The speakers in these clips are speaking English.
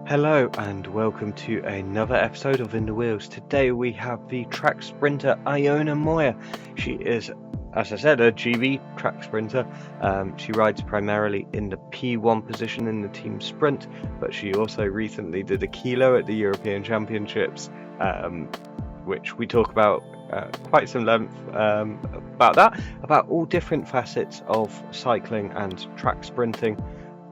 Hello and welcome to another episode of In the Wheels. Today we have the track sprinter Iona Moir. She is, as I said, a GB track sprinter. She rides primarily in the P1 position in the team sprint, but she also recently did a kilo at the European Championships, which we talk about quite some length about all different facets of cycling and track sprinting,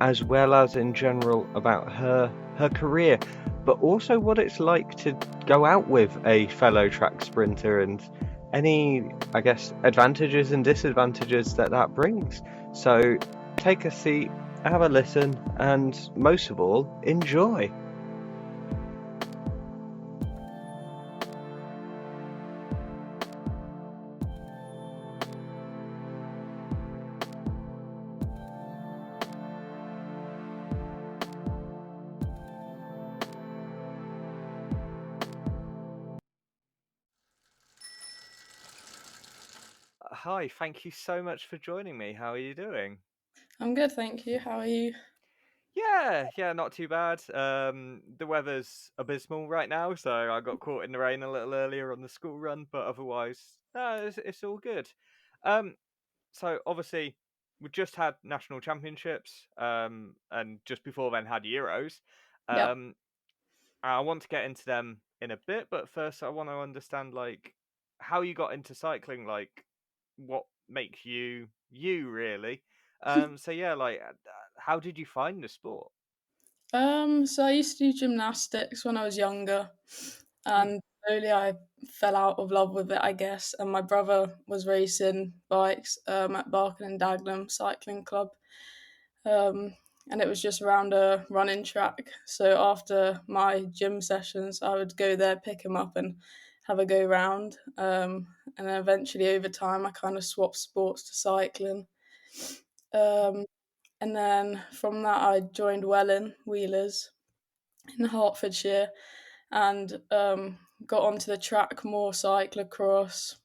as well as in general about her career, but also what it's like to go out with a fellow track sprinter and any, I guess, advantages and disadvantages that brings. So take a seat, have a listen, and most of all, enjoy. Hi, thank you so much for joining me. How are you doing? I'm good, thank you. How are you? Yeah, not too bad. The weather's abysmal right now, so I got caught in the rain a little earlier on the school run, but otherwise, no, it's all good. Um, so obviously, we just had national championships, and just before then had Euros. Yep. Um, I want to get into them in a bit, but first I want to understand like how you got into cycling, like what makes you you really. So yeah, like how did you find the sport? So I used to do gymnastics when I was younger, Hmm. and slowly I fell out of love with it, I guess. And my brother was racing bikes at Barking and Dagenham Cycling Club, um, and it was just around a running track. So after my gym sessions, I would go there, pick him up, and have a go round. And then eventually, over time, I kind of swapped sports to cycling. Um, And then from that, I joined Welling Wheelers in Hertfordshire and got onto the track more cyclocross,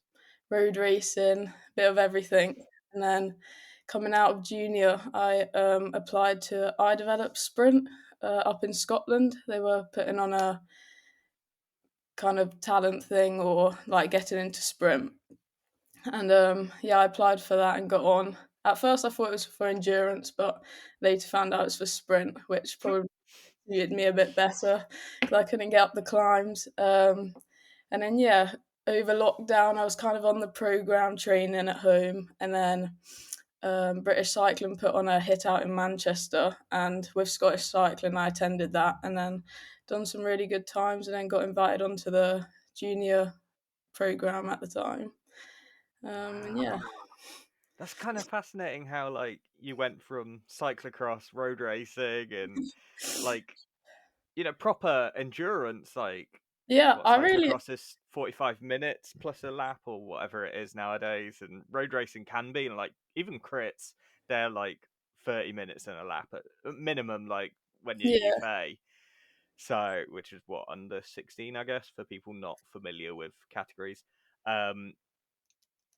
road racing, bit of everything. And then coming out of junior, I applied to I Develop Sprint up in Scotland. They were putting on a kind of talent thing or like getting into sprint. And yeah, I applied for that and got on. At first, I thought it was for endurance, but later found out it's for sprint, which probably suited me a bit better because I couldn't get up the climbs. And then, yeah, over lockdown, I was kind of on the program training at home. And then British Cycling put on a hit out in Manchester. And with Scottish Cycling, I attended that and then done some really good times and then got invited onto the junior program at the time. And yeah. Wow. That's kind of fascinating how like you went from cyclocross, road racing, and like proper endurance. Like Yeah, what I really cyclocross is 45 minutes plus a lap or whatever it is nowadays, and road racing can be and like even crits they're like 30 minutes and a lap at minimum. Like when you're yeah. UK, so which is what under 16, I guess, for people not familiar with categories. Um,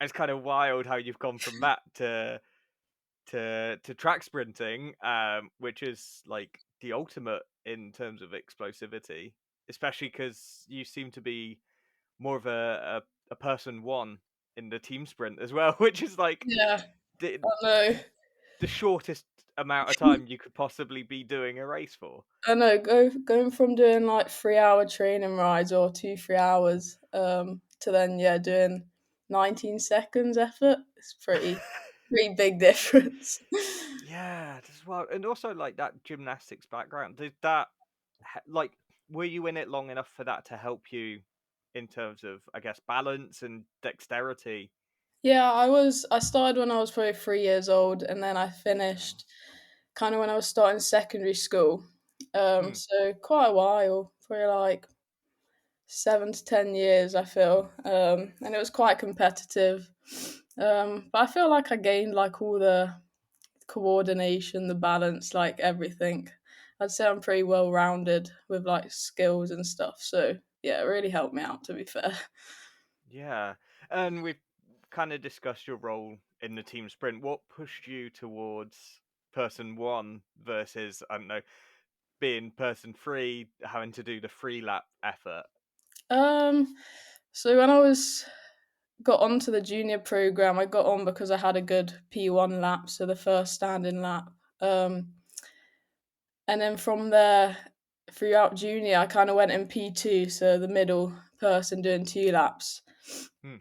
it's kind of wild how you've gone from that to track sprinting, which is like the ultimate in terms of explosivity, especially because you seem to be more of a person one in the team sprint as well, which is like Yeah, the I know. the shortest amount of time you could possibly be doing a race for. I know. Going from doing like 3 hour training rides or 2 3 hours, to then yeah doing 19 seconds effort. It's pretty big difference. Yeah, as well, and also like that gymnastics background. Did that like were you in it long enough for that to help you in terms of, I guess, balance and dexterity? Yeah, I started when I was probably 3 years old, and then I Wow. finished kind of when I was starting secondary school. Hmm. So quite a while, probably like 7 to 10 years, I feel, and it was quite competitive. But I feel like I gained like all the coordination, the balance, like everything. I'd say I'm pretty well rounded with like skills and stuff. So yeah, it really helped me out. To be fair. Yeah, and we've kind of discussed your role in the team sprint. What pushed you towards person one versus, I don't know, being person three, having to do the free lap effort? Um, so when I was got onto the junior program, I got on because I had a good P1 lap, so the first standing lap. Um, and then from there, throughout junior, I kind of went in P2, so the middle person doing 2 laps. Hmm.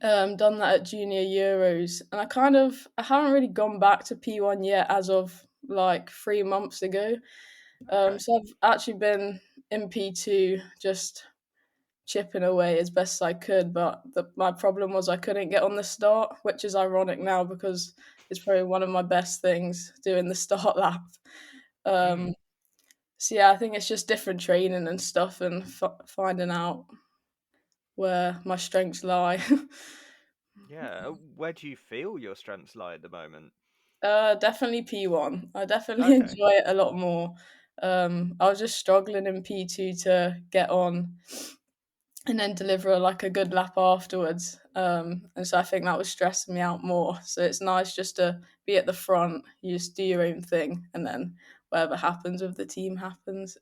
Done that at junior Euros, and I haven't really gone back to P1 yet as of like 3 months ago. Okay. So I've actually been in P2 just chipping away as best as I could, but my problem was I couldn't get on the start, which is ironic now because it's probably one of my best things doing the start lap. Hmm. Um, so yeah, I think it's just different training and stuff and finding out where my strengths lie. Yeah. Where do you feel your strengths lie at the moment? Definitely P1. I definitely Okay. enjoy it a lot more. I was just struggling in P2 to get on and then deliver like a good lap afterwards. And so I think that was stressing me out more. So it's nice just to be at the front, you just do your own thing, and then whatever happens with the team happens.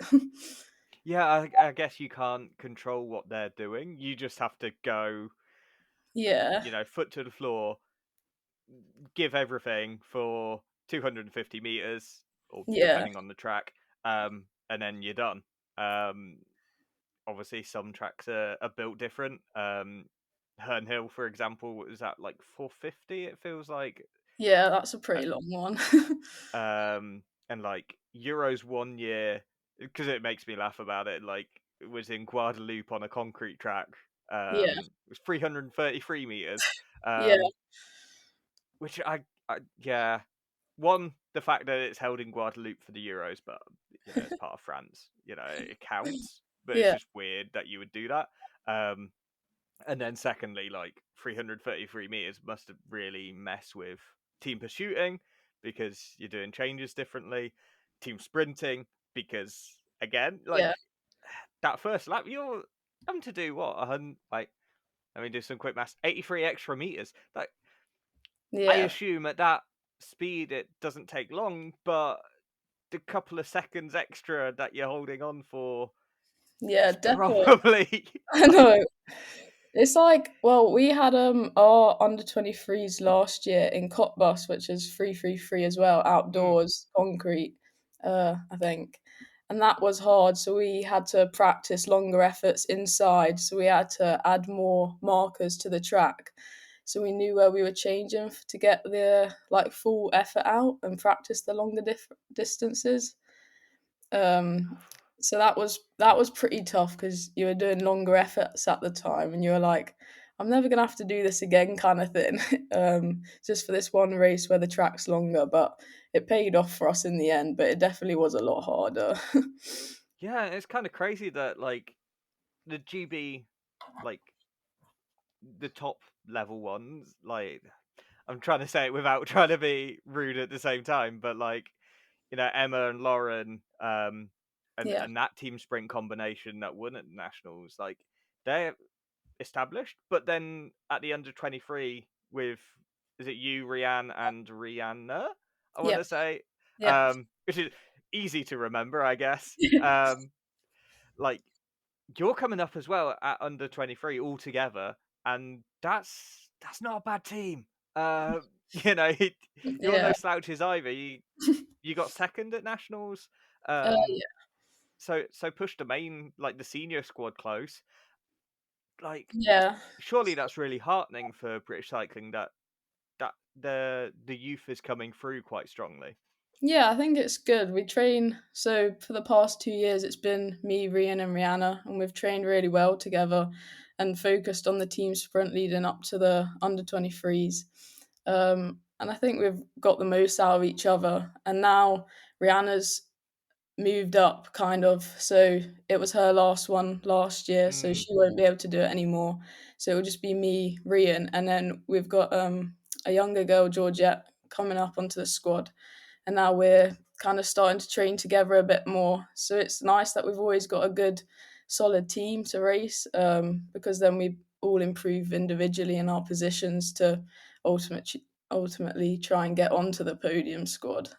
Yeah, I guess you can't control what they're doing. You just have to go, Yeah, foot to the floor, give everything for 250 meters, or yeah, depending on the track, and then you're done. Um, Obviously, some tracks are built different. Herne Hill, for example, was at like 450. It feels like, yeah, that's a uh, pretty long one. and like Euros one year, because it makes me laugh about it. Like it was in Guadeloupe on a concrete track. Yeah, It was 333 meters. yeah, Which yeah, one, the fact that it's held in Guadeloupe for the Euros, but it's part of France. It counts, but it's yeah, just weird that you would do that. Um, and then secondly, like 333 meters must have really mess with team pursuing because you're doing changes differently, team sprinting because again, like yeah, that first lap, you're having to do what? Like, let me do some quick maths. 83 extra meters. Like, I yeah, assume at that speed it doesn't take long, but the couple of seconds extra that you're holding on for yeah, is definitely. probably I like, know. It's like, well, we had our under 23s last year in Cottbus, which is 333 as well, mm, outdoors, concrete, I think. And that was hard, so we had to practice longer efforts inside. So we had to add more markers to the track. So we knew where we were changing to get the like full effort out and practice the longer distances. Um, so that was pretty tough because you were doing longer efforts at the time, and you were like, "I'm never gonna have to do this again," kind of thing. Just for this one race where the track's longer, but it paid off for us in the end. But it definitely was a lot harder. yeah, it's kind of crazy that like the GB, like the top level ones, like I'm trying to say it without trying to be rude at the same time, but like Emma and Lauren, and Yeah, and that team sprint combination that won at the nationals, like they're established. But then at the under 23 with, is it you, Rianne, and Rihanna? I want yeah, to say, yeah, which is easy to remember, I guess. Like you're coming up as well at under 23 altogether, and that's not a bad team. Uh, you know, you're yeah, no slouches either. You got second at nationals. Um, yeah, so push the main, like the senior squad close. Like yeah. surely that's really heartening for British cycling that the youth is coming through quite strongly. Yeah, I think it's good. We train, so for the past 2 years, it's been me, Rian, and Rihanna, and we've trained really well together and focused on the team sprint leading up to the under 23s. And I think we've got the most out of each other. And now Rihanna's moved up, kind of. So it was her last one last year, so Mm. she won't be able to do it anymore. So it'll just be me, Rian, and then we've got a younger girl, Georgette, coming up onto the squad, and now we're kind of starting to train together a bit more. So it's nice that we've always got a good, solid team to race, because then we all improve individually in our positions to ultimately try and get onto the podium squad.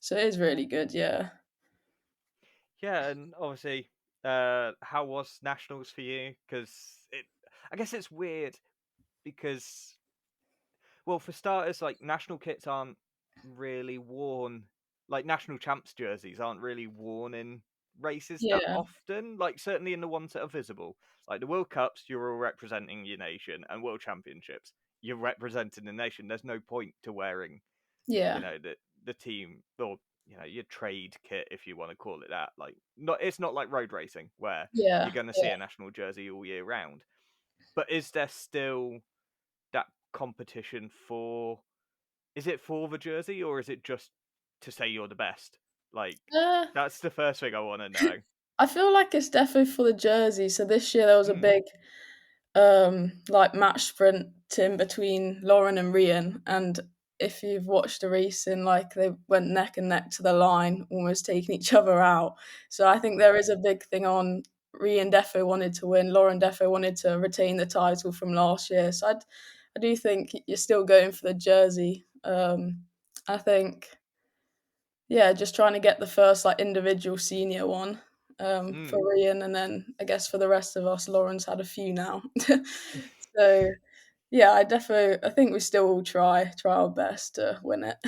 So it is really good, yeah. Yeah, and obviously, how was nationals for you? Because I guess it's weird because, well, for starters, like national kits aren't really worn, like national champs jerseys aren't really worn in races that Yeah, often. Like certainly in the ones that are visible, like the World Cups, you're all representing your nation, and World Championships, you're representing the nation. There's no point to wearing, yeah, the team or your trade kit if you want to call it that. Like not it's not like road racing where you're yeah, going to see yeah. a national jersey all year round. But is there still that competition for? Is it for the jersey or is it just to say you're the best? Like Uh, that's the first thing I want to know. I feel like it's definitely for the jersey. So this year there was a Mm. big like match sprint in between Lauren and Rian, and if you've watched the racing, like they went neck and neck to the line, almost taking each other out. So I think there is a big thing on. Rian Defo wanted to win. Lauren Defo wanted to retain the title from last year. So I do think you're still going for the jersey. I think yeah, just trying to get the first like individual senior one for Mm. Rian, and then I guess for the rest of us, Lauren's had a few now. So yeah, I think we still all try our best to win it.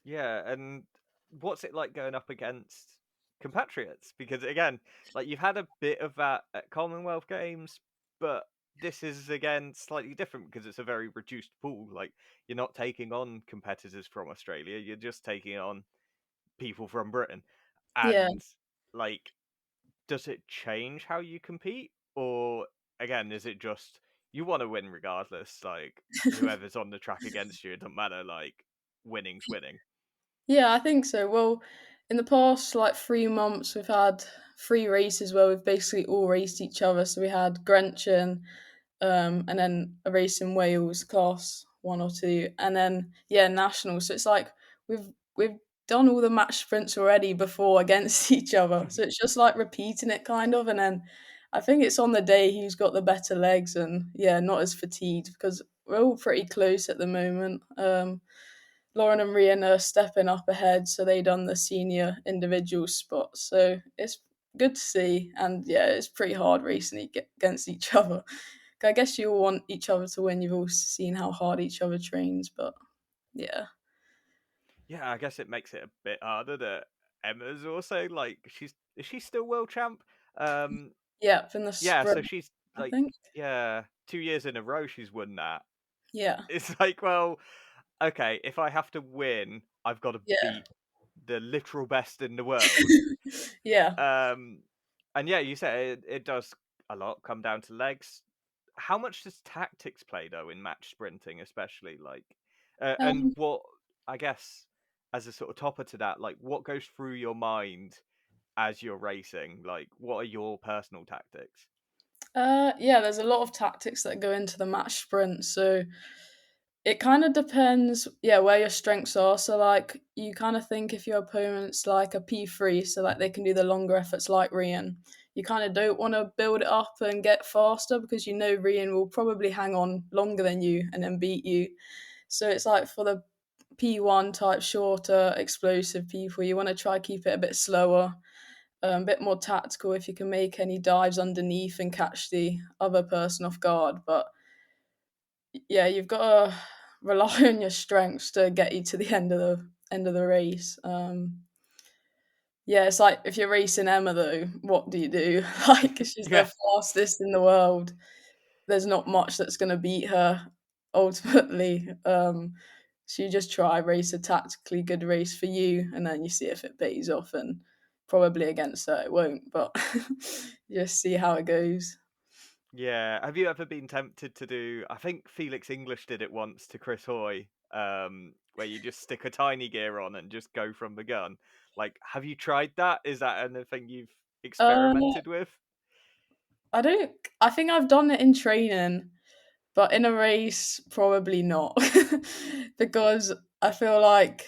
Yeah, and what's it like going up against compatriots? Because again, like you've had a bit of that at Commonwealth Games, but this is again slightly different because it's a very reduced pool. Like you're not taking on competitors from Australia, you're just taking on people from Britain. Yeah. And like, does it change how you compete? Or again, is it just you want to win regardless? Like whoever's on the track against you, it doesn't matter, like winning's winning. Yeah, I think so. Well, in the past like 3 months, we've had 3 races where we've basically all raced each other. So we had Grenchen, and then a race in Wales, class 1 or 2, and then yeah, nationals. So it's like we've done all the match sprints already before against each other. So it's just like repeating it kind of, and then I think it's on the day who's got the better legs and yeah, not as fatigued because we're all pretty close at the moment. Lauren and Rian are stepping up ahead, so they done the senior individual spot. So it's good to see, and yeah, it's pretty hard racing against each other. I guess you all want each other to win. You've all seen how hard each other trains, but yeah, Yeah, I guess it makes it a bit harder that Emma's also like is she still world champ? Um yeah, in the yeah, so sprint, she's I like think. yeah, 2 years in a row she's won that. Yeah, It's like, well, okay, if I have to win, I've got to yeah, beat the literal best in the world. yeah. Um and yeah, you said it does a lot come down to legs. How much does tactics play though in match sprinting, especially like, and Um, what I guess as a sort of topper to that, like what goes through your mind as you're racing? Like, what are your personal tactics? yeah, there's a lot of tactics that go into the match sprint. So it kind of depends, yeah, where your strengths are. So, like, you kind of think if your opponent's like a P3, so like they can do the longer efforts like Rian, you kind of don't want to build it up and get faster because you know Rian will probably hang on longer than you and then beat you. So, it's like for the P1 type, shorter, explosive people, you want to try keep it a bit slower, a bit more tactical if you can make any dives underneath and catch the other person off guard. But yeah, you've got to rely on your strengths to get you to the end of the race. Yeah, it's like if you're racing Emma though, what do you do? Like she's the Yeah, fastest in the world. There's not much that's going to beat her ultimately. So you just try race a tactically good race for you, and then you see if it pays off. And probably against her it won't, but just see how it goes. yeah. Have you ever been tempted to do? I think Felix English did it once to Chris Hoy, where you just stick a tiny gear on and just go from the gun. Like, have you tried that? Is that anything you've Uh, experimented with? I don't. I think I've done it in training, but in a race, probably not. Because I feel like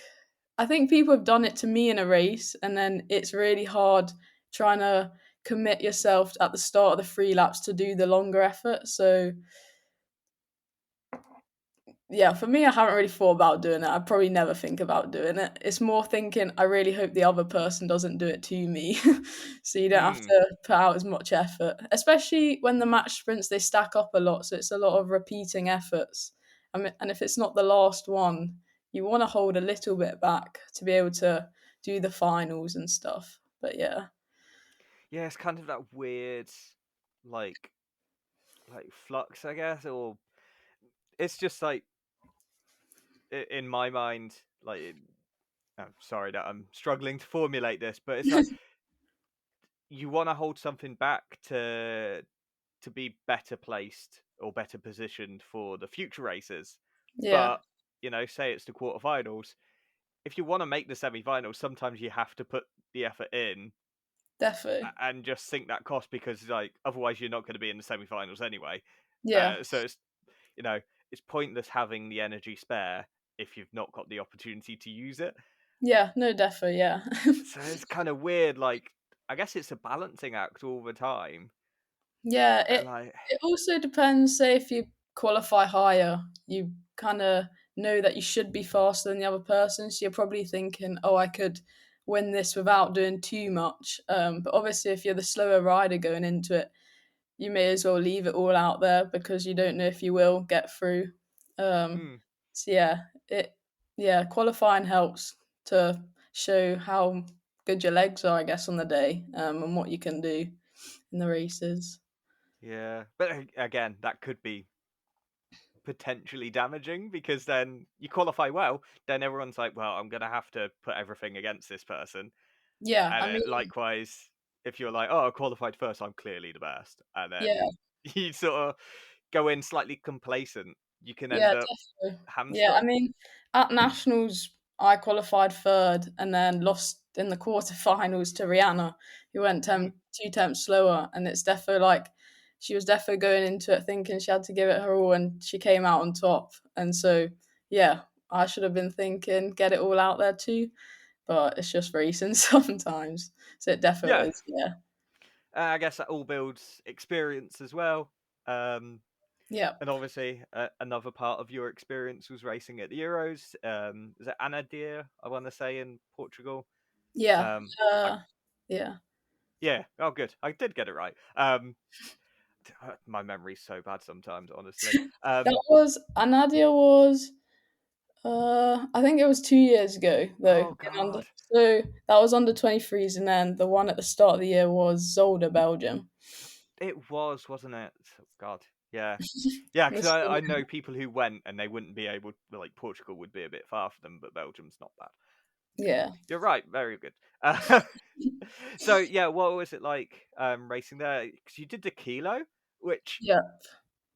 I think people have done it to me in a race, and then it's really hard trying to commit yourself at the start of the 3 laps to do the longer effort. So yeah, for me, I haven't really thought about doing it. I probably never think about doing it. It's more thinking, I really hope the other person doesn't do it to me. So you don't have Mm. to put out as much effort, especially when the match sprints, they stack up a lot. So it's a lot of repeating efforts. I mean, and if it's not the last one, you want to hold a little bit back to be able to do the finals and stuff. But yeah, Yeah, it's kind of that weird, like flux, I guess, or it's just like in my mind, like I'm sorry that I'm struggling to formulate this, but it's like you want to hold something back to be better placed or better positioned for the future races. yeah, But say it's the quarterfinals. If you want to make the semi-finals, sometimes you have to put the effort in definitely. and just sink that cost because, like, otherwise you're not going to be in the semi-finals anyway. Yeah, So you know it's pointless having the energy spare if you've not got the opportunity to use it. yeah, no, definitely, yeah. So it's kind of weird. Like, I guess it's a balancing act all the time. Yeah, Like, it also depends. Say if you qualify higher, you kind of know that you should be faster than the other person, so you're probably thinking, "Oh, I could win this without doing too much." But obviously, if you're the slower rider going into it, you may as well leave it all out there because you don't know if you will get through. Um, hmm, so qualifying helps to show how good your legs are, I guess, on the day, and what you can do in the races. yeah. But again, that could be potentially damaging because then you qualify well, then everyone's like, well, I'm gonna have to put everything against this person. Yeah, And I mean, likewise, if you're like, oh, I qualified first, I'm clearly the best, and yeah, then you sort of go in slightly complacent, you can yeah, end up definitely. Yeah, I hamstrung. mean, at nationals, I qualified third and then lost in the quarterfinals to Rihanna, who went Mm. 2 temps slower, and it's defo like she was defo going into it thinking she had to give it her all, and she came out on top. And so, yeah, I should have been thinking get it all out there too, but it's just racing sometimes. So it Yeah, defo is, yeah, I guess that all builds experience as well. Um, yeah, and obviously, another part of your experience was racing at the Euros. Is it Anadia, I want to say, in Portugal? yeah, Um, I uh, yeah. Yeah. Oh, good. I did get it right. My memory's so bad sometimes, honestly. That was Anadia was I think it was 2 years ago though. Oh God, So that was under 23s, and then the one at the start of the year was Zolder, Belgium. it was, wasn't it? Oh, God, yeah, yeah. Because This I know people who went and they wouldn't be able. Like Portugal would be a bit far for them, but Belgium's not bad. Yeah, yeah, you're right. Very good. Uh, so yeah, what was it like racing there? Because you did the kilo, which yeah,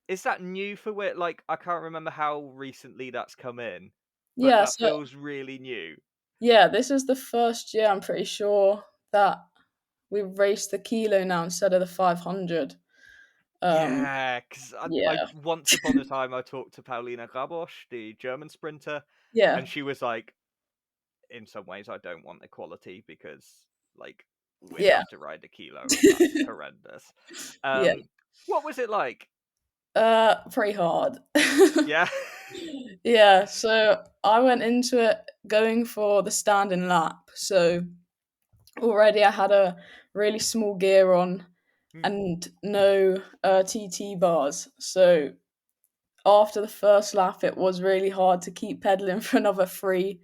is that new for where? Like I can't remember how recently that's come in, but yeah. that So feels really new. yeah, this is the first year I'm pretty sure that we've raced the kilo now instead of the 500. Um, Yeah, because I yeah, once upon a time I talked to Paulina Gabosch, the German sprinter, yeah, and she was like, "In some ways, I don't want equality because like we'd yeah, have to ride a kilo, and that's horrendous." yeah. Um, what was it like? Pretty hard. Yeah, Yeah, so I went into it going for the standing lap. So already I had a really small gear on Hmm. and no TT bars. So after the first lap, it was really hard to keep pedaling for another three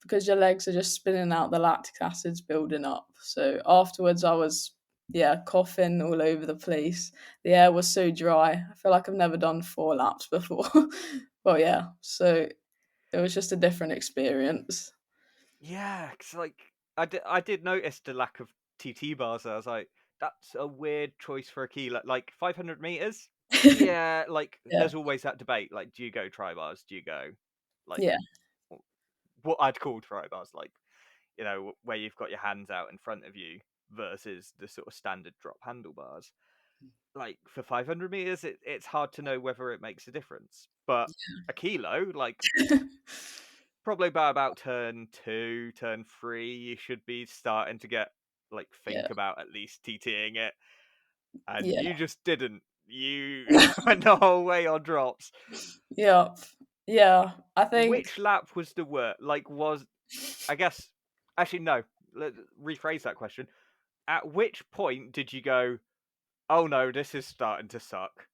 because your legs are just spinning out, the lactic acid's building up. So afterwards, I was, yeah, coughing all over the place. The air was so dry. I feel like I've never done 4 laps before. But yeah, so it was just a different experience. Yeah, because like I did notice the lack of TT bars. I was like, that's a weird choice for a kilo. Like 500 meters. Yeah, like Yeah, there's always that debate. Like, do you go tri bars? Do you go like yeah, what I'd call tri bars, like where you've got your hands out in front of you versus the sort of standard drop handlebars. Like for 500 meters, it's hard to know whether it makes a difference. But a kilo, like probably by about turn two, turn three, you should be starting to get like yeah, think about at least TTing it, and yeah, you just didn't. You went the whole way on drops. yeah. Yeah, I think. Which lap was the worst? Like, I guess actually no. Let's rephrase that question. At which point did you go, "Oh no, this is starting to suck"?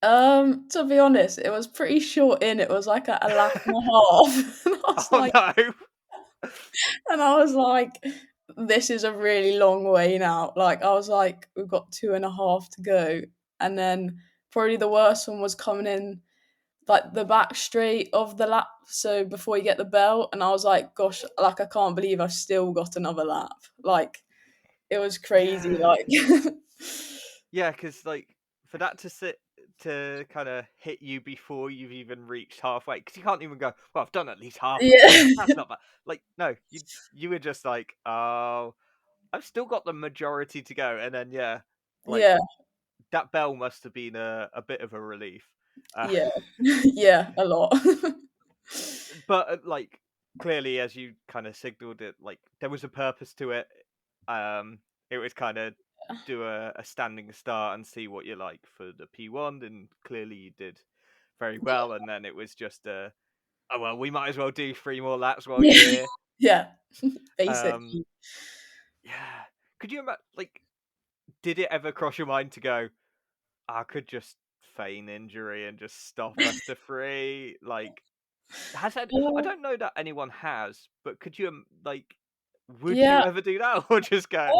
To be honest, it was pretty short in. It was like a lap and a half. And I was Oh like, no. and I was like, this is a really long way now. Like, I was like, we've got 2.5 to go. And then probably the worst one was coming in like the back straight of the lap. So before you get the bell, and I was like, gosh, like I can't believe I've still got another lap. Like, it was crazy. Yeah. Like, Yeah, because like for that to sit to kind of hit you before you've even reached halfway, because you can't even go, "Well, I've done at least half of it. yeah, That's not bad." Like, no, you were just like, "Oh, I've still got the majority to go," and then yeah, like yeah, that bell must have been a bit of a relief. Uh, yeah, yeah, a lot. but like clearly, as you kind of signaled it, like there was a purpose to it. It was kind of do a standing start and see what you like for the P1, and clearly you did very well. And then it was just oh well, we might as well do 3 more laps while you're Yeah, here. yeah, Um, basically. yeah. Could you imagine? Like, did it ever cross your mind to go? I could just feign injury and just stop after three. Like, I Uh, don't know that anyone has, but could you like? Would yeah, you ever do that, or just go?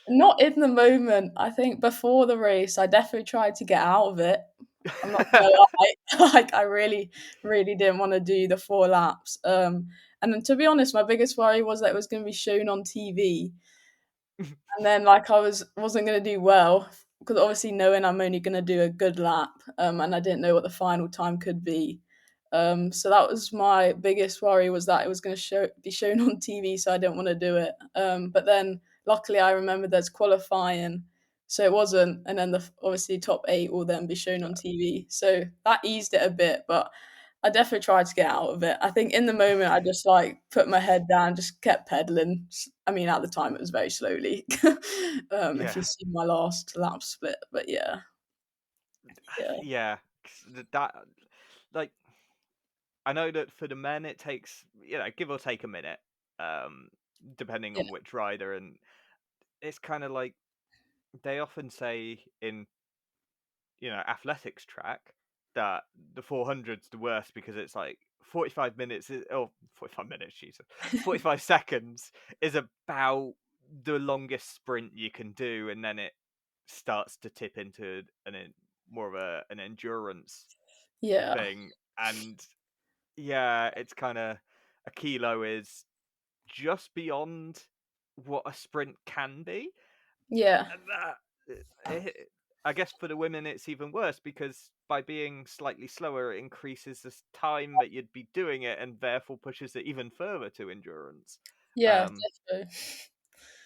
not in the moment. I think before the race, I definitely tried to get out of it. I'm not gonna lie. Like, I really, really didn't want to do the 4 laps. And then to be honest, my biggest worry was that it was going to be shown on TV, and then like wasn't going to do well because obviously knowing I'm only going to do a good lap, and I didn't know what the final time could be. So that was my biggest worry, was that it was going to be shown on TV, so I didn't want to do it. But then luckily I remembered there's qualifying, so it wasn't, and then obviously top 8 will then be shown on TV, so that eased it a bit. But I definitely tried to get out of it. I think in the moment I just like put my head down, just kept pedaling. I mean, at the time it was very slowly. If you Yeah, see my last lap split, but yeah, yeah, yeah. 'Cause that like I know that for the men it takes give or take a minute, um, depending yeah, on which rider, and it's kind of like they often say in athletics track that the 400's the worst because it's like 45 minutes or 45 minutes, Jesus, 45 seconds is about the longest sprint you can do, and then it starts to tip into more of an endurance yeah, thing. And yeah, it's kind of a kilo is just beyond what a sprint can be, yeah, and I guess for the women it's even worse because by being slightly slower, it increases the time that you'd be doing it, and therefore pushes it even further to endurance. yeah, Um, definitely.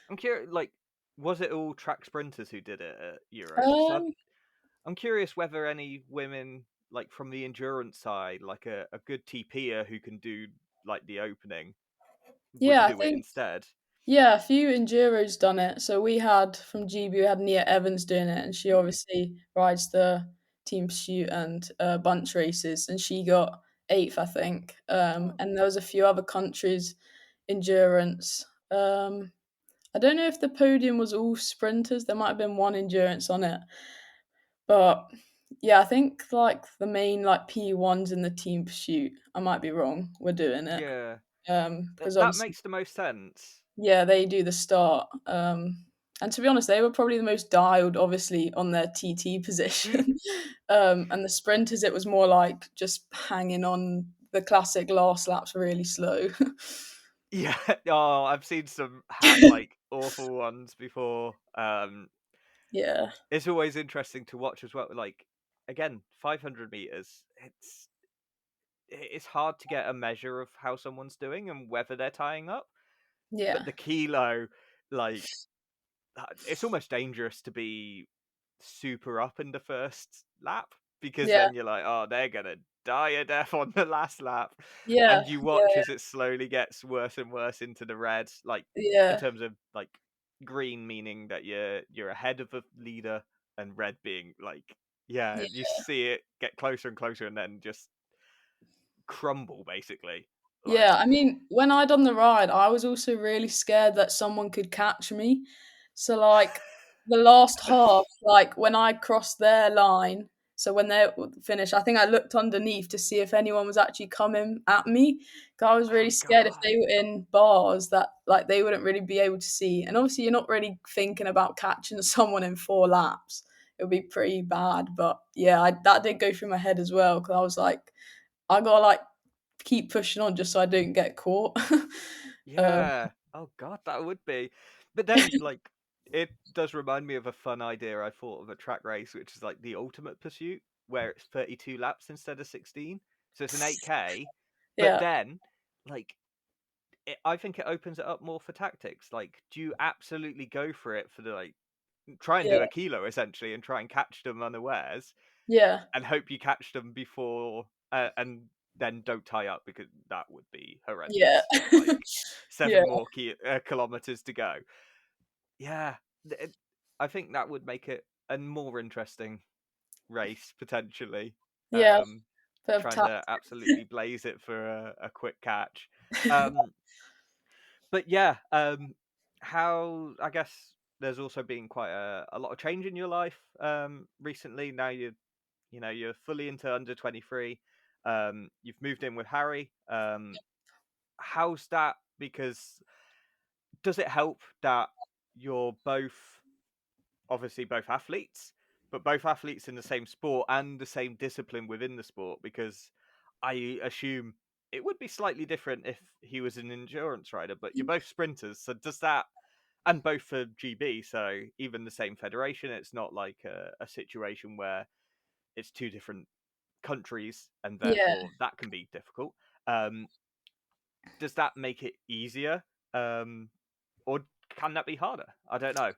I'm curious, like, was it all track sprinters who did it at Euros? Because Um, I'm curious whether any women, like from the endurance side, like a good TPer who can do like the opening, would yeah, I do it think. instead. Yeah, a few enduros done it. So we had from GB, we had Nia Evans doing it, and she Mm. obviously rides the team pursuit and bunch races, and she got 8th, I think. Oh. And there was a few other countries endurance. I don't know if the podium was all sprinters. There might have been one endurance on it, but yeah, I think like the main like P1s in the team pursuit. I might be wrong. We're doing it. Yeah, Because that obviously, makes the most sense. yeah, they do the start. And to be honest, they were probably the most dialed, obviously, on their TT Mm. position. And the sprinters, it was more like just hanging on the classic last laps really slow. Yeah, oh, I've seen some like awful ones before. Yeah, It's always interesting to watch as well. Like again, 500 meters. It's hard to get a measure of how someone's doing and whether they're tying up. yeah, But the kilo, like, it's almost dangerous to be super up in the first lap because yeah, then you're like, oh, they're gonna die a death on the last lap, yeah, and you watch yeah, as it slowly gets worse and worse into the red. Like in yeah, terms of like green meaning that you're ahead of a leader, and red being like, yeah, yeah, you see it get closer and closer, and then just crumble basically. Yeah, Like, I mean, when I done the ride, I was also really scared that someone could catch me. So, like, the last half, like, when I crossed their line, so when they finished, I think I looked underneath to see if anyone was actually coming at me. 'Cause I was oh really scared if god, they were in bars that, like, they wouldn't really be able to see. And obviously, you're not really thinking about catching someone in 4 laps. It would be pretty bad. But yeah, that did go through my head as well because I was like, I gotta, like, keep pushing on just so I don't get caught. Um, yeah, oh god, that would be. But then, like, it does remind me of a fun idea I thought of a track race, which is like the ultimate pursuit, where it's 32 laps instead of 16. So it's an 8K, but yeah, then, like, I think it opens it up more for tactics. Like, do you absolutely go for it for the like try and yeah, do a kilo essentially and try and catch them unawares yeah, and hope you catch them before and then don't tie up because that would be yeah. horrendous. Like Yeah, 7 more kilometers to go. Yeah, I think that would make it a more interesting race potentially. yeah, bit of Trying to tactics. absolutely blaze it for a quick catch. Um, but yeah, how I guess there's also been quite a lot of change in your life recently. Now you're fully into under 23. You've moved in with Harry. How's that? Because does it help that you're both obviously both athletes, but both athletes in the same sport and the same discipline within the sport? Because I assume it would be slightly different if he was an endurance rider, but you're both sprinters. So does that, and both for GB, so even the same federation, it's not like a situation where it's two different countries and Yeah. therefore that can be difficult. Um, does that make it easier? Or can that be harder? I don't know.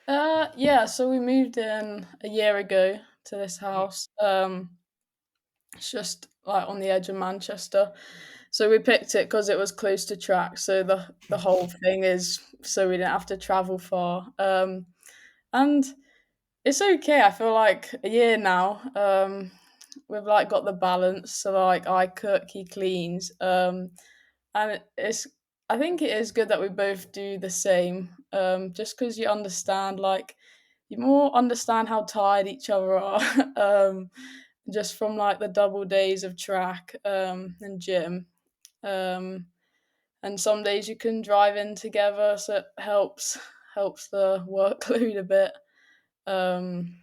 Yeah, so we moved in a year ago to this Mm. house. It's just, like, on the edge of Manchester. So we picked it because it was close to track, so the whole thing is so we didn't have to travel far. And it's okay. I feel like a year now, we've like got the balance. So like I cook, he cleans, and it's. I think it is good that we both do the same. Just because you understand, like, you more understand how tired each other are. Just from like the double days of track and gym. Um, and some days you can drive in together, so it helps the workload a bit. Um,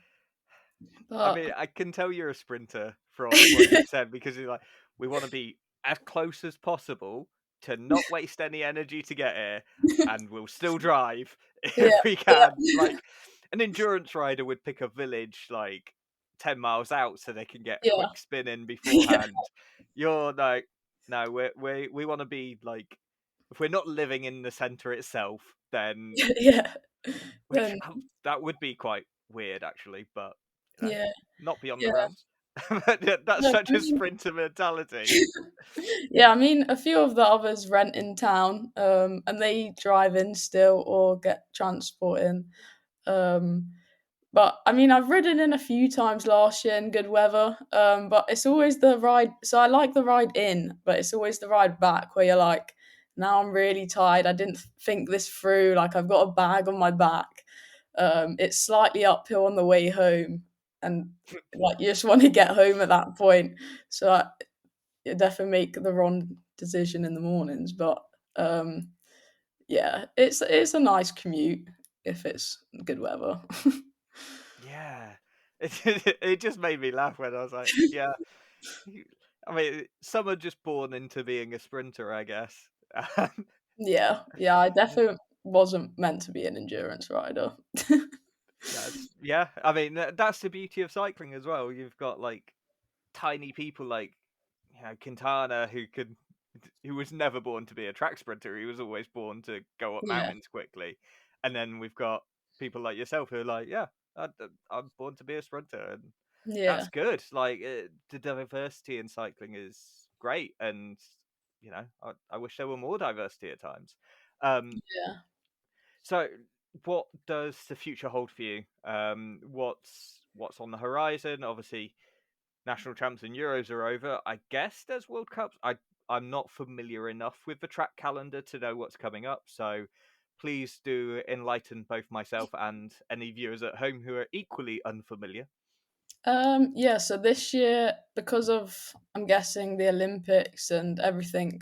I but mean, I can tell you're a sprinter from what you've said because you're like, we want to be as close as possible to not waste any energy to get here, and we'll still drive yeah, if we yeah, can. Like, an endurance rider would pick a village like 10 miles out so they can get a yeah, quick spin in yeah, beforehand. You're like, no, we want to be like, if we're not living in the center itself, then yeah. which Then that would be quite weird, actually, but yeah, not beyond the yeah. realms. But yeah, that's No, such I a mean, sprinter mentality. yeah, I mean, a few of the others rent in town, and they drive in still or get transport in. Um, But I mean, I've ridden in a few times last year in good weather, but it's always the ride. So I like the ride in, but it's always the ride back where you're like, now I'm really tired. I didn't think this through. Like, I've got a bag on my back. It's slightly uphill on the way home, and like you just want to get home at that point. So I definitely make the wrong decision in the mornings. But um, yeah, it's a nice commute if it's good weather. Yeah, it just made me laugh when I was like, yeah. I mean, some are just born into being a sprinter, I guess. Yeah, yeah, I definitely wasn't meant to be an endurance rider. That's yeah. I mean, that's the beauty of cycling as well. You've got like tiny people like Quintana who was never born to be a track sprinter. He was always born to go up Yeah, mountains quickly. And then we've got people like yourself who are like, yeah, I'm born to be a sprinter, and yeah, that's good. Like the diversity in cycling is great, and I wish there were more diversity at times. Um, yeah. so, what does the future hold for you? What's on the horizon? Obviously, national champs and Euros are over. I guess there's World Cups. I'm not familiar enough with the track calendar to know what's coming up, so please do enlighten both myself and any viewers at home who are equally unfamiliar. Yeah, so this year, because of, I'm guessing, the Olympics and everything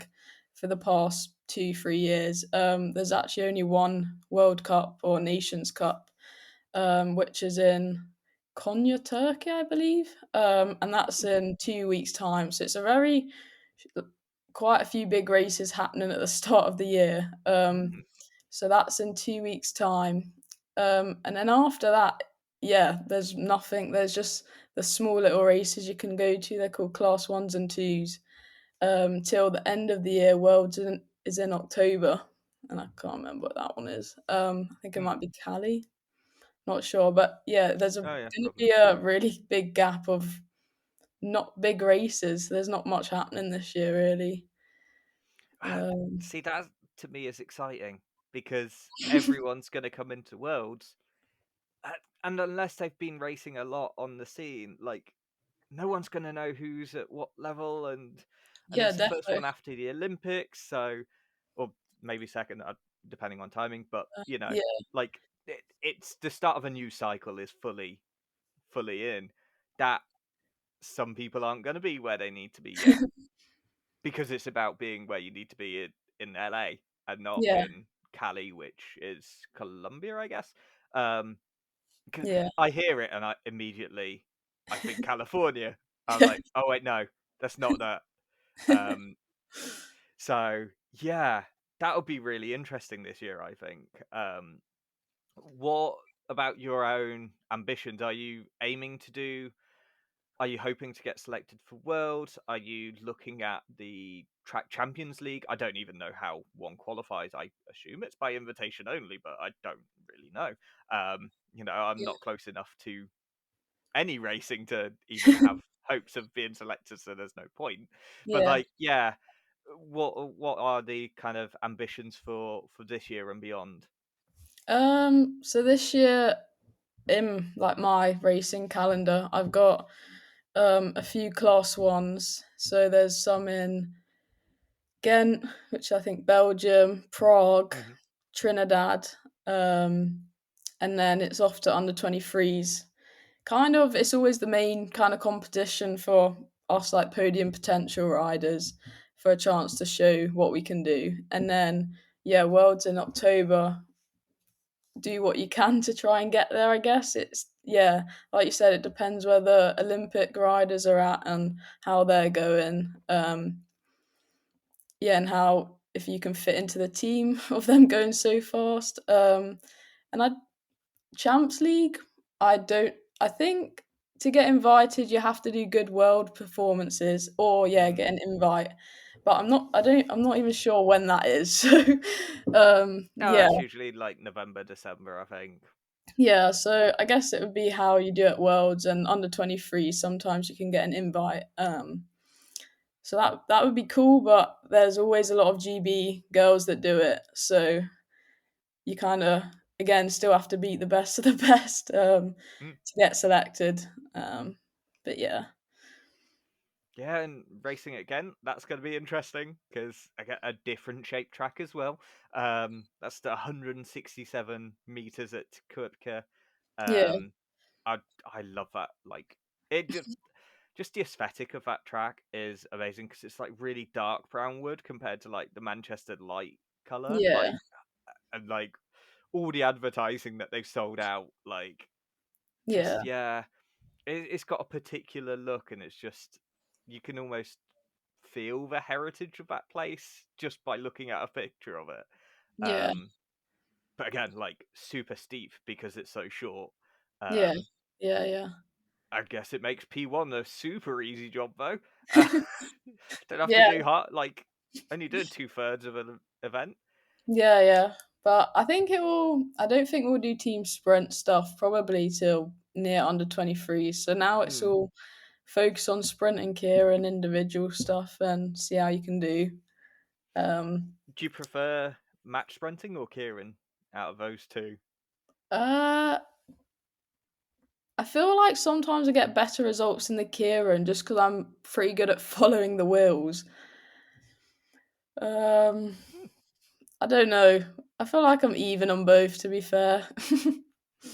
for the past 2, 3 years, there's actually only one World Cup or Nations Cup, which is in Konya, Turkey, I believe. And that's Hmm. in 2 weeks' time. So it's quite a few big races happening at the start of the year. Hmm. So that's in 2 weeks' time. And then after that, yeah, there's nothing. There's just the small little races you can go to. They're called class ones and twos. Till the end of the year, is in October, and I can't remember what that one is. I think it Hmm. might be Cali. Not sure, but yeah, there's Oh yeah, going to probably. be a really big gap of not big races. There's not much happening this year, really. Um, See, that to me is exciting because everyone's going to come into Worlds, uh, and unless they've been racing a lot on the scene, like no one's going to know who's at what level, and yeah, it's the first definitely. one after the Olympics, so or maybe second, depending on timing. But Yeah, like it's the start of a new cycle is fully in. That some people aren't going to be where they need to be yet because it's about being where you need to be in LA and not yeah, in Cali, which is Colombia, I guess. Um, because yeah, I hear it and I think California. I'm like, oh wait, no, that's not that. Um, so yeah, that'll be really interesting this year, I think. What about your own ambitions? Are you hoping to get selected for Worlds? Are you looking at the Track Champions League? I don't even know how one qualifies. I assume it's by invitation only, but I don't really know. I'm yeah, not close enough to any racing to even have hopes of being selected, so there's no point. But yeah. like, yeah, what are the kind of ambitions for this year and beyond? So this year in like my racing calendar, I've got a few class ones. So there's some in Ghent, which I think Belgium, Prague, Hmm. Trinidad, um, and then it's off to under 23s. Kind of, it's always the main kind of competition for us, like podium potential riders, for a chance to show what we can do. And then, yeah, Worlds in October. Do what you can to try and get there, I guess. It's, yeah, like you said, it depends where the Olympic riders are at and how they're going. Yeah, and how if you can fit into the team of them going so fast. And I Champs League, I don't. I think to get invited, you have to do good world performances, or yeah, Mm. get an invite. But I'm not. I don't. I'm not even sure when that is. So, No, yeah, that's usually like November, December, I think. yeah. So I guess it would be how you do at Worlds and under 23. Sometimes you can get an invite. So that would be cool, but there's always a lot of GB girls that do it. So you kind of again still have to beat the best of the best Mm. to get selected. Um, but yeah, Yeah, and racing again, that's going to be interesting because I get a different shaped track as well. That's the 167 meters at Kurtka. yeah, Um, I love that. Like it just the aesthetic of that track is amazing because it's like really dark brown wood compared to like the Manchester light color. yeah, And all the advertising that they've sold out, like yeah, just yeah, it's got a particular look, and it's just you can almost feel the heritage of that place just by looking at a picture of it. yeah, Um, but again, like super steep because it's so short. yeah, Um, yeah, yeah, I guess it makes P1 a super easy job though. Uh, don't have to yeah, do hard like only doing 2/3 of an event. yeah, yeah. But I think it will. I don't think we'll do team sprint stuff probably till near under 23. So now it's Hmm. all focus on sprinting gear and individual stuff and see how you can do. Um, Do you prefer match sprinting or Kieran out of those two? uh, I I feel like sometimes I get better results in the Kieran just because I'm pretty good at following the wheels. Um, Hmm, I don't know. I feel like I'm even on both, to be fair.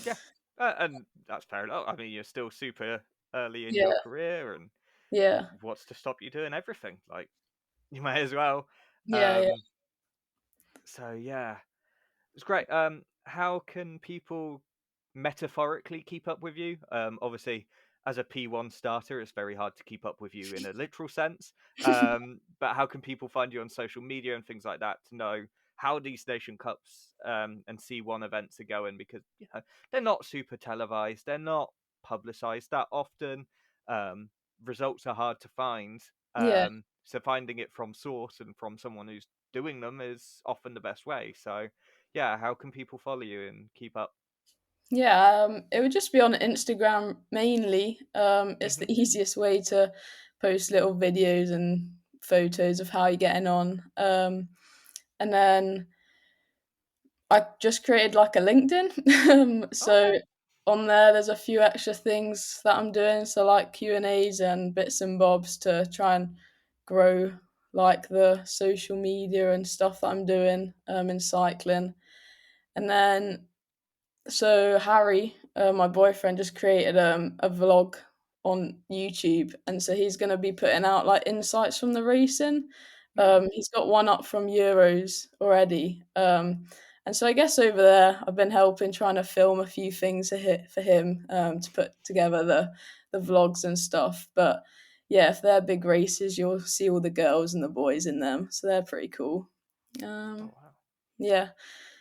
yeah, and that's fair enough. I mean, you're still super early in your Yeah, career, and yeah, what's to stop you doing everything? Like, you may as well. yeah, yeah, Um, so yeah, it's great. How can people metaphorically keep up with you? Obviously, as a P1 starter, it's very hard to keep up with you in a literal sense. But how can people find you on social media and things like that to know how these Nation Cups and C1 events are going? Because they're not super televised, they're not publicised that often. Um, Results are hard to find. yeah, So finding it from source and from someone who's doing them is often the best way. So yeah, how can people follow you and keep up? yeah. It would just be on Instagram mainly. It's Hmm. the easiest way to post little videos and photos of how you're getting on. And then I just created like a LinkedIn. So Okay. on there's a few extra things that I'm doing. So like Q&As and bits and bobs to try and grow like the social media and stuff that I'm doing in cycling. And then so Harry, my boyfriend, just created a vlog on YouTube, and so he's going to be putting out like insights from the racing. Hmm. He's got one up from Euros already, and so I guess over there I've been helping trying to film a few things for him to put together the vlogs and stuff. But yeah, if they're big races, you'll see all the girls and the boys in them, so they're pretty cool. Oh Um, wow. yeah,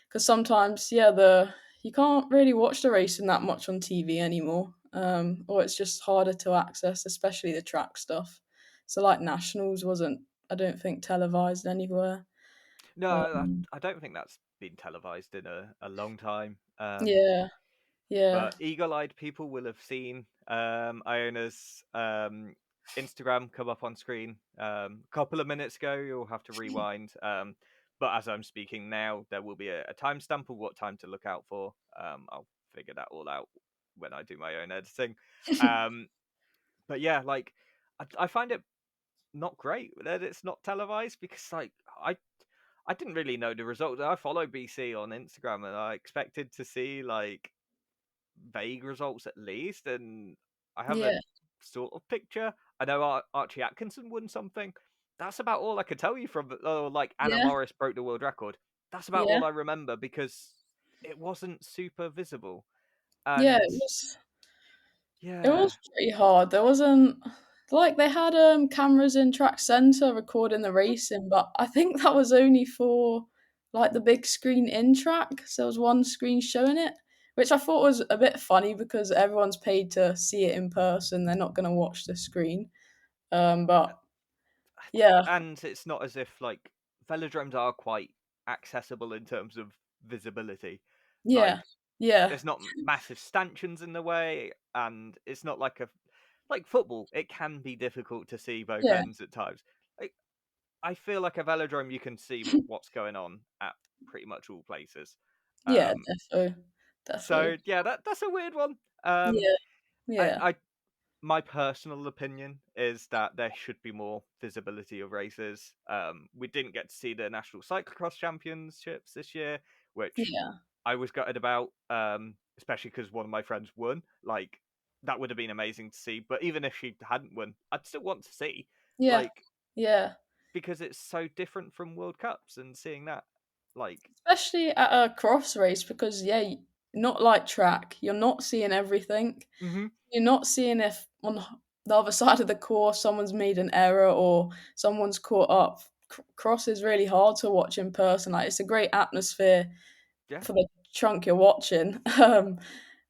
because sometimes, yeah, the you can't really watch the racing that much on TV anymore, or it's just harder to access, especially the track stuff. So, like nationals wasn't, I don't think, televised anywhere. No, Um, I don't think that's been televised in a long time. yeah, yeah, But eagle-eyed people will have seen Iona's Instagram come up on screen a couple of minutes ago. You'll have to rewind. But as I'm speaking now, there will be a timestamp of what time to look out for. I'll figure that all out when I do my own editing. Um, but yeah, like I find it not great that it's not televised because I didn't really know the results. I follow BC on Instagram and I expected to see like vague results at least, and I have a yeah, sort of picture. I know Archie Atkinson won something. That's about all I could tell you from. Oh, like Anna yeah, Morris broke the world record. That's about yeah, all I remember because it wasn't super visible. yeah. And It yeah, was pretty hard. There wasn't like they had cameras in track center recording the racing, but I think that was only for like the big screen in track. So there was one screen showing it, which I thought was a bit funny because everyone's paid to see it in person. They're not going to watch the screen. But yeah, and it's not as if like velodromes are quite accessible in terms of visibility. yeah, Like yeah, there's not massive stanchions in the way, and it's not like football. It can be difficult to see both yeah, ends at times. Like I feel like a velodrome, you can see what's going on at pretty much all places. yeah, Um, defo, defo. so yeah, that's a weird one. Yeah, I, yeah, I my personal opinion is that there should be more visibility of races. We didn't get to see the National Cyclocross Championships this year, which yeah, I was gutted about, especially because one of my friends won. Like, that would have been amazing to see. But even if she hadn't won, I'd still want to see, yeah, like, yeah. because it's so different from World Cups and seeing that, like, Especially at a cross race because yeah, not like track, you're not seeing everything. hmm You're not seeing if on the other side of the course someone's made an error or someone's caught up. Cross is really hard to watch in person. Like it's a great atmosphere yeah, for the chunk you're watching.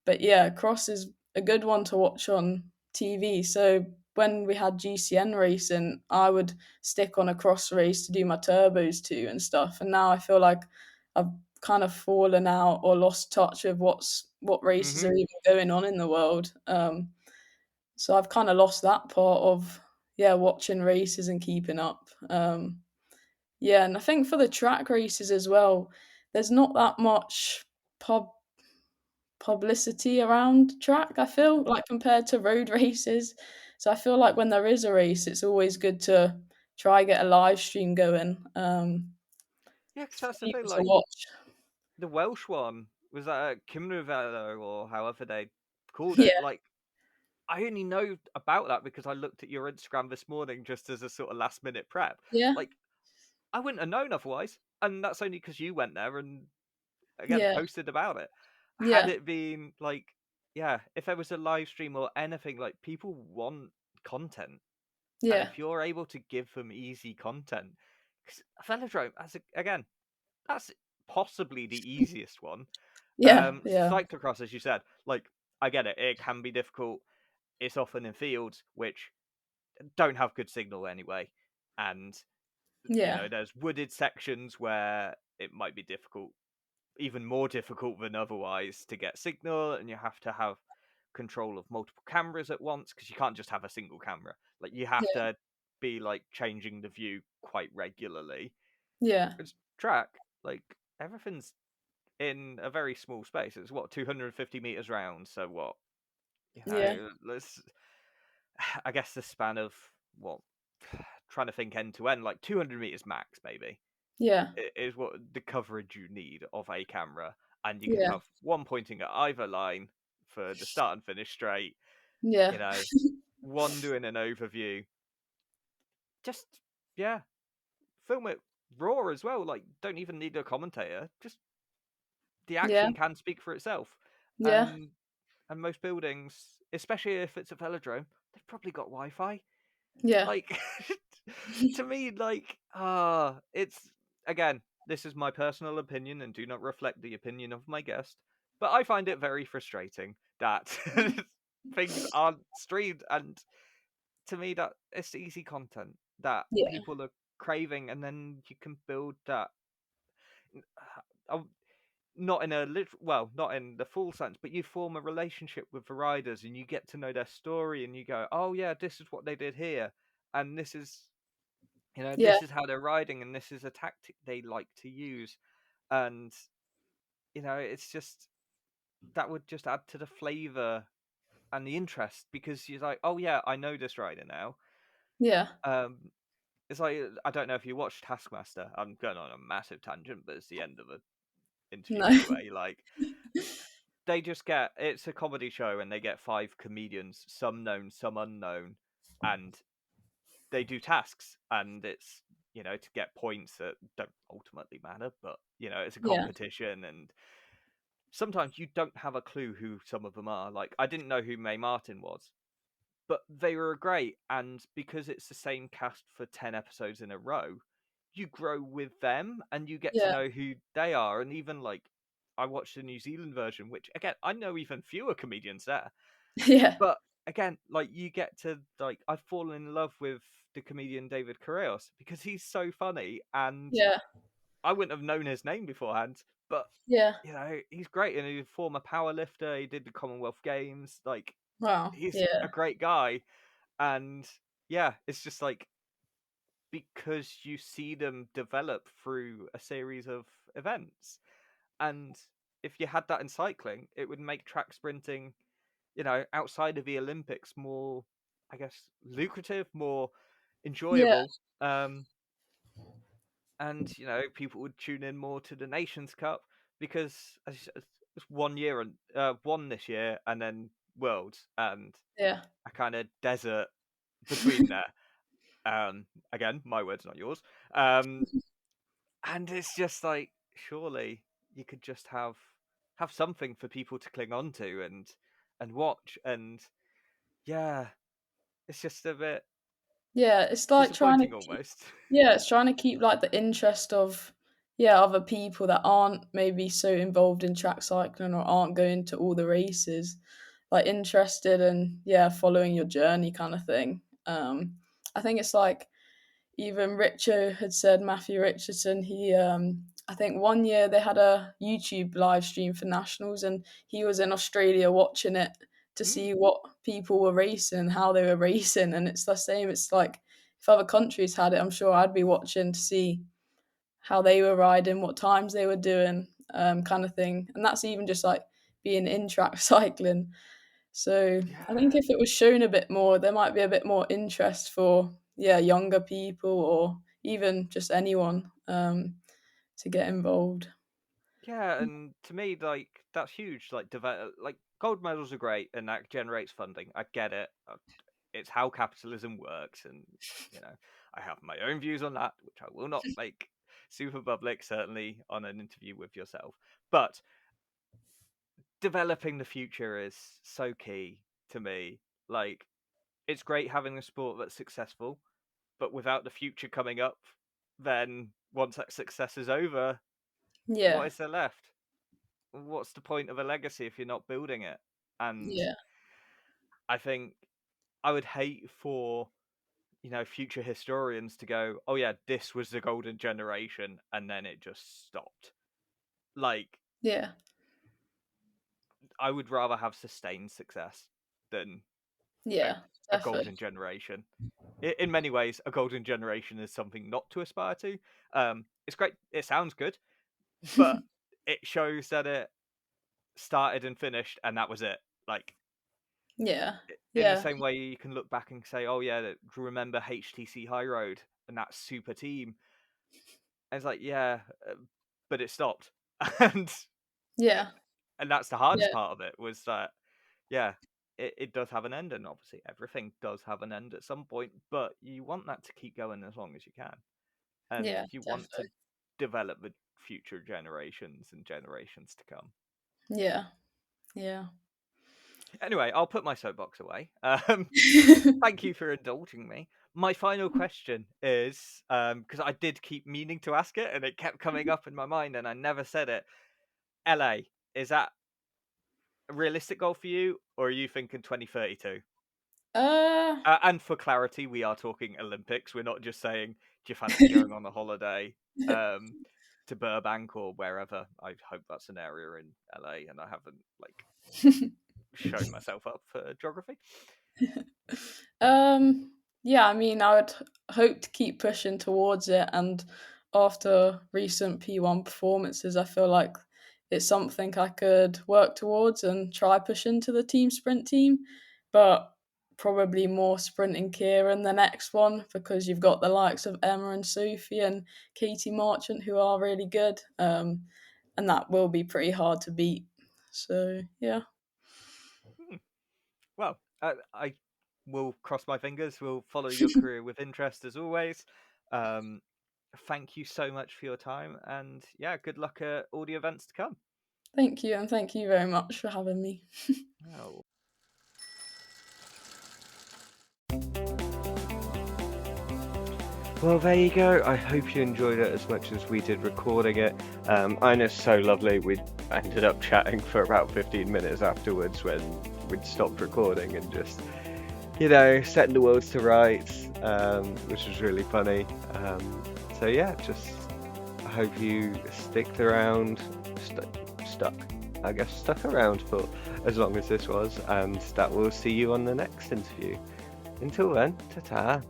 But yeah, cross is a good one to watch on TV. So when we had GCN racing, I would stick on a cross race to do my turbos too and stuff. And now I feel like I've kind of fallen out or lost touch with what races hmm are even going on in the world. So I've kind of lost that part of yeah watching races and keeping up. Yeah, and I think for the track races as well, there's not that much pub publicity around track, I feel, like, compared to road races. So I feel like when there is a race, it's always good to try get a live stream going, Yeah, because for that's the thing. people to Like watch. the Welsh one was that Cymru or however they called it. Yeah, Like I only know about that because I looked at your Instagram this morning just as a sort of last minute prep. yeah, Like I wouldn't have known otherwise, and that's only because you went there and again yeah, posted about it. Had yeah, it been like, yeah, if there was a live stream or anything, like people want content, and yeah, if you're able to give them easy content, 'cause Velodrome, again, that's possibly the easiest one. yeah, yeah, Cyclocross, as you said, like I get it, it can be difficult. It's often in fields which don't have good signal anyway, and yeah, there's wooded sections where it might be difficult, even more difficult than otherwise, to get signal, and you have to have control of multiple cameras at once because you can't just have a single camera. Like you have yeah, to be like changing the view quite regularly. yeah, It's track, like everything's in a very small space. It's what 250 meters round. So what yeah, let's I guess the span of what trying to think end to end, like 200 meters max, maybe yeah, is what the coverage you need of a camera, and you can yeah, have one pointing at either line for the start and finish straight. You yeah, know, one doing an overview. Just yeah, film it raw as well. Like, don't even need a commentator. Just the yeah, action can speak for itself, yeah, and most buildings, especially if it's a velodrome, they've probably got Wi-Fi. yeah, Like to me, like it's again, this is my personal opinion and do not reflect the opinion of my guest, but I find it very frustrating that things aren't streamed, and to me that it's easy content that yeah, people are craving, and then you can build that uh, not in a well, not in the full sense, but you form a relationship with the riders and you get to know their story and you go, oh yeah, this is what they did here, and this is yeah, this is how they're riding, and this is a tactic they like to use, and it's just that would just add to the flavor and the interest because you're like, oh yeah, I know this rider now. yeah, Um, it's like I don't know if you watched Taskmaster. I'm going on a massive tangent, but it's the end of the interview no, anyway. Like they just get it's a comedy show, and they get five comedians, some known, some unknown, and they do tasks, and it's to get points that don't ultimately matter, but it's a yeah, competition, and sometimes you don't have a clue who some of them are. Like I didn't know who May Martin was, but they were great, and because it's the same cast for 10 episodes in a row, you grow with them and you get to yeah, know who they are. And even like I watched the New Zealand version, which again I know even fewer comedians there, yeah, but again, like you get to like I've fallen in love with the comedian David Correos because he's so funny, and yeah, I wouldn't have known his name beforehand, but yeah, he's great, and he's a former power lifter. He did the Commonwealth Games. Like wow, he's a yeah, great guy, and yeah, it's just like because you see them develop through a series of events, and if you had that in cycling, it would make track sprinting outside of the Olympics more, I guess, lucrative, more yeah, enjoyable. And people would tune in more to the Nations Cup because it's 1 year and one this year, and then Worlds, and yeah, a kind of desert between there. Again, my words, not yours. And it's just like surely you could just have something for people to cling on to and watch, and yeah, it's just a bit yeah. It's like trying to disappointing keep, almost. yeah, it's trying to keep like the interest of, yeah, other people that aren't maybe so involved in track cycling or aren't going to all the races, like interested and yeah, following your journey kind of thing. I think it's like even Richo had said, Matthew Richardson, he I think one year they had a YouTube live stream for nationals and he was in Australia watching it to Mm, see what people were racing and how they were racing, and it's the same. It's like if other countries had it, I'm sure I'd be watching to see how they were riding, what times they were doing, kind of thing. And that's even just like being in track cycling. So I think Yeah. if it was shown a bit more, there might be a bit more interest for younger people or even just anyone to get involved. Yeah, and to me, like that's huge. Like like gold medals are great, and that generates funding. I get it. It's how capitalism works, and you know, I have my own views on that, which I will not make super public. Certainly on an interview with yourself, but developing the future is so key to me. Like, it's great having a sport that's successful, but without the future coming up, then once that success is over, what Yeah, is there left? What's the point of a legacy if you're not building it? And yeah, I think I would hate for future historians to go, oh yeah, this was the golden generation, and then it just stopped. Like, yeah, I would rather have sustained success than a, yeah, a golden definitely. generation. In many ways, a golden generation is something not to aspire to. It's great. It sounds good, but it shows that it started and finished, and that was it. Like, Yeah, in the yeah, same way, you can look back and say, "Oh yeah, remember HTC High Road and that super team?" And it's like, yeah, but it stopped, and yeah, and that's the hardest yeah, part of it was that, yeah, it does have an end, and obviously everything does have an end at some point, but you want that to keep going as long as you can, and yeah, you want to definitely. develop the future generations and generations to come. Yeah, yeah. Anyway, I'll put my soapbox away. Thank you for indulging me. My final question is, because I did keep meaning to ask it, and it kept coming up in my mind, and I never said it. LA, is that a realistic goal for you, or are you thinking 2032? Uh, And for clarity, we are talking Olympics. We're not just saying, do you fancy going on a holiday to Burbank or wherever? I hope that's an area in LA, and I haven't like shown myself up for geography. um, yeah, I mean, I would hope to keep pushing towards it, and after recent P1 performances, I feel like it's something I could work towards and try push into the team sprint team, but probably more sprinting Kira in the next one because you've got the likes of Emma and Sophie and Katie Marchant who are really good, and that will be pretty hard to beat. So yeah, Hmm. Well, I will cross my fingers. We'll follow your career with interest as always. Um, Thank you so much for your time, and yeah, good luck at all the events to come. thank you, and thank you very much for having me. Oh. Well, there you go. I hope you enjoyed it as much as we did recording it. Ina's so lovely. We ended up chatting for about 15 minutes afterwards when we'd stopped recording and just, setting the worlds to rights, which was really funny. So yeah, just I hope you sticked around, stuck around for as long as this was, and that we'll see you on the next interview. Until then, ta-ta.